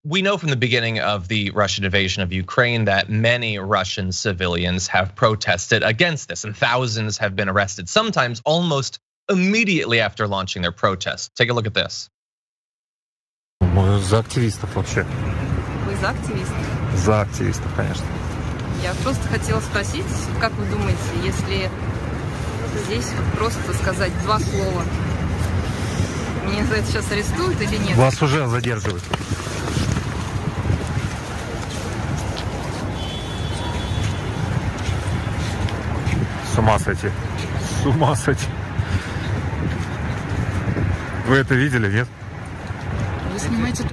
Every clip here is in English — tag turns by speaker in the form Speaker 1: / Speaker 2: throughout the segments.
Speaker 1: we know from the beginning of the Russian invasion of Ukraine that many Russian civilians have protested against this, and thousands have been arrested, sometimes almost immediately after launching their protest. Take a look at this.
Speaker 2: За активистов вообще.
Speaker 3: Вы за активистов?
Speaker 2: За активистов, конечно.
Speaker 3: Я просто хотела спросить, как вы думаете, если здесь вот просто сказать два слова, меня за это сейчас арестуют или нет?
Speaker 2: Вас уже задерживают. С ума сойти. С ума сойти. Вы это видели, нет?
Speaker 3: Вы снимаете...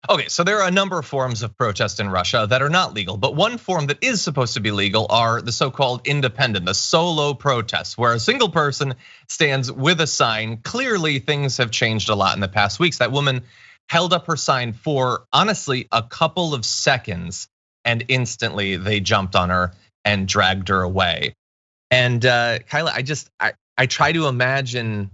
Speaker 1: Okay, so there are a number of forms of protest in Russia that are not legal, but one form that is supposed to be legal are the so-called independent, the solo protests, where a single person stands with a sign. Clearly, things have changed a lot in the past weeks. That woman held up her sign for, honestly, a couple of seconds, and instantly they jumped on her and dragged her away. And Kyla, I try to imagine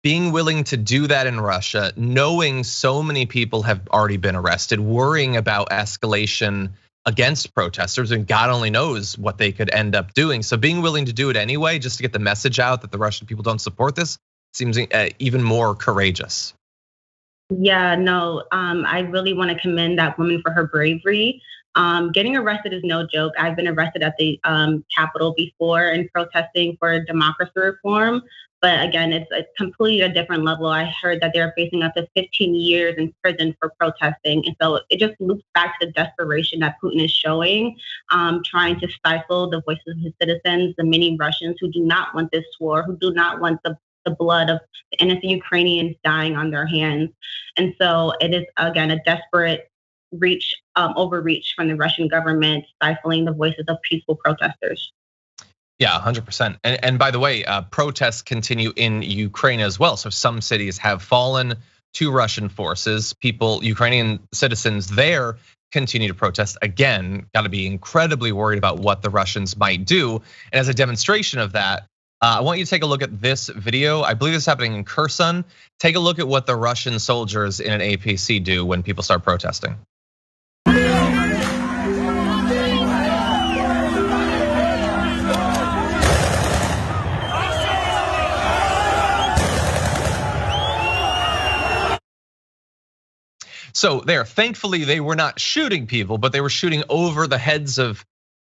Speaker 1: being willing to do that in Russia, knowing so many people have already been arrested, worrying about escalation against protesters, and God only knows what they could end up doing. So being willing to do it anyway, just to get the message out that the Russian people don't support this, seems even more courageous.
Speaker 4: Yeah, no, I really want to commend that woman for her bravery. Getting arrested is no joke. I've been arrested at the Capitol before and protesting for democracy reform. But again, it's completely a different level. I heard that they're facing up to 15 years in prison for protesting. And so it just loops back to the desperation that Putin is showing, trying to stifle the voices of his citizens, the many Russians who do not want this war, who do not want the blood of the innocent Ukrainians dying on their hands. And so it is, again, a desperate overreach from the Russian government, stifling the voices of peaceful protesters.
Speaker 1: Yeah, 100%. And by the way, protests continue in Ukraine as well. So some cities have fallen to Russian forces. Ukrainian citizens there continue to protest. Again, got to be incredibly worried about what the Russians might do. And as a demonstration of that, I want you to take a look at this video. I believe it's happening in Kherson. Take a look at what the Russian soldiers in an APC do when people start protesting. So thankfully they were not shooting people, but they were shooting over the heads of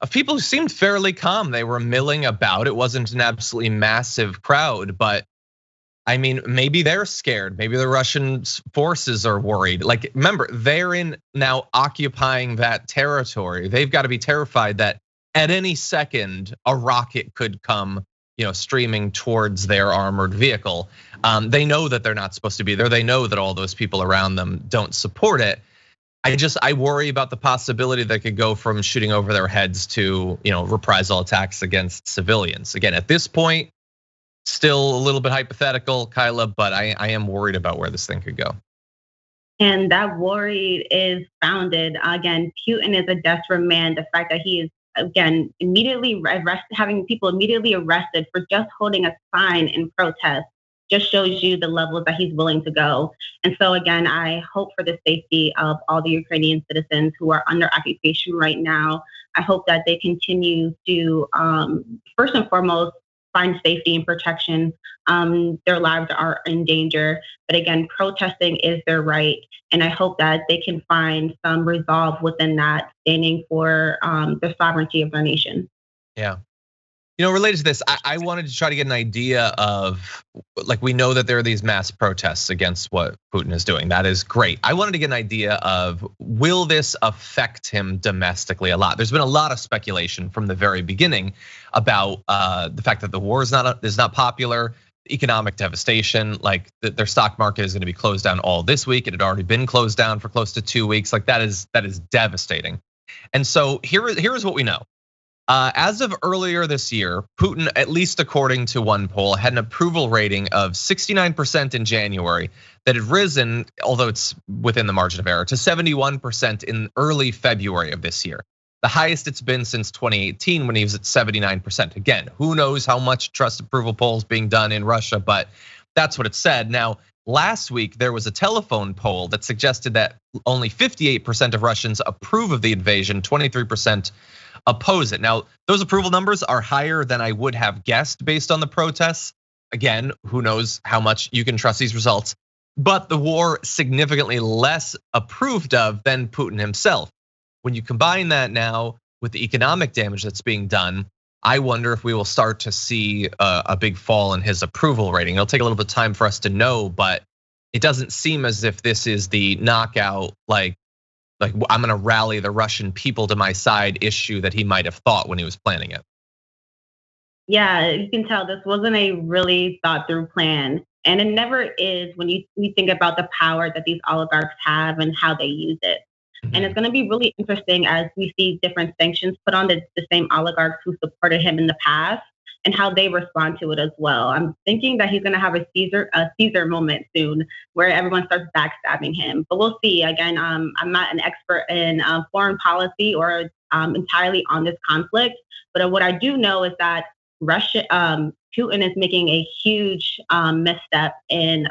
Speaker 1: people who seemed fairly calm. They were milling about. It wasn't an absolutely massive crowd, but I mean, maybe they're scared. Maybe the Russian forces are worried. Like, remember, they're now occupying that territory. They've got to be terrified that at any second a rocket could come, streaming towards their armored vehicle. They know that they're not supposed to be there. They know that all those people around them don't support it. I worry about the possibility that could go from shooting over their heads to, reprisal attacks against civilians. Again, at this point, still a little bit hypothetical, Kyla, but I am worried about where this thing could go.
Speaker 4: And that worry is founded. Again, Putin is a desperate man. The fact that he is, again, having people immediately arrested for just holding a sign in protest just shows you the levels that he's willing to go. And so again, I hope for the safety of all the Ukrainian citizens who are under occupation right now. I hope that they continue to, first and foremost, find safety and protection. Their lives are in danger. But again, protesting is their right. And I hope that they can find some resolve within that, standing for the sovereignty of their nation.
Speaker 1: Yeah. Related to this, I wanted to try to get an idea of, like, we know that there are these mass protests against what Putin is doing. That is great. I wanted to get an idea of, will this affect him domestically a lot? There's been a lot of speculation from the very beginning about the fact that the war is not popular, economic devastation, like their stock market is going to be closed down all this week. It had already been closed down for close to 2 weeks. Like, that is devastating. And so here is what we know. As of earlier this year, Putin, at least according to one poll, had an approval rating of 69% in January that had risen, although it's within the margin of error, to 71% in early February of this year. The highest it's been since 2018 when he was at 79%. Again, who knows how much trust approval polls being done in Russia, but that's what it said. Now, last week there was a telephone poll that suggested that only 58% of Russians approve of the invasion, 23% oppose it. Now, those approval numbers are higher than I would have guessed based on the protests. Again, who knows how much you can trust these results, but the war significantly less approved of than Putin himself. When you combine that now with the economic damage that's being done, I wonder if we will start to see a big fall in his approval rating. It'll take a little bit of time for us to know, but it doesn't seem as if this is the knockout, like I'm gonna rally the Russian people to my side issue that he might have thought when he was planning it.
Speaker 4: Yeah, you can tell this wasn't a really thought through plan. And it never is when you think about the power that these oligarchs have and how they use it. And it's going to be really interesting as we see different sanctions put on the same oligarchs who supported him in the past and how they respond to it as well. I'm thinking that he's going to have a Caesar moment soon where everyone starts backstabbing him. But we'll see. Again, I'm not an expert in foreign policy or entirely on this conflict. But what I do know is that Putin is making a huge misstep in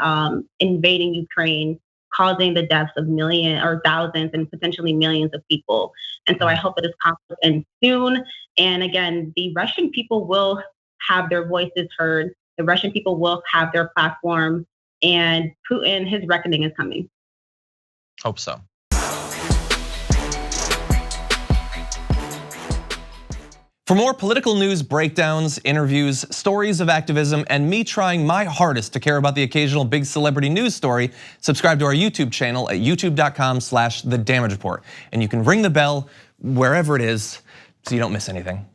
Speaker 4: invading Ukraine, causing the deaths of millions or thousands and potentially millions of people. And so I hope that this conflict ends soon. And again, the Russian people will have their voices heard. The Russian people will have their platform, and Putin, his reckoning is coming.
Speaker 1: Hope so.
Speaker 5: For more political news, breakdowns, interviews, stories of activism, and me trying my hardest to care about the occasional big celebrity news story, subscribe to our YouTube channel at youtube.com/The Damage Report. And you can ring the bell wherever it is so you don't miss anything.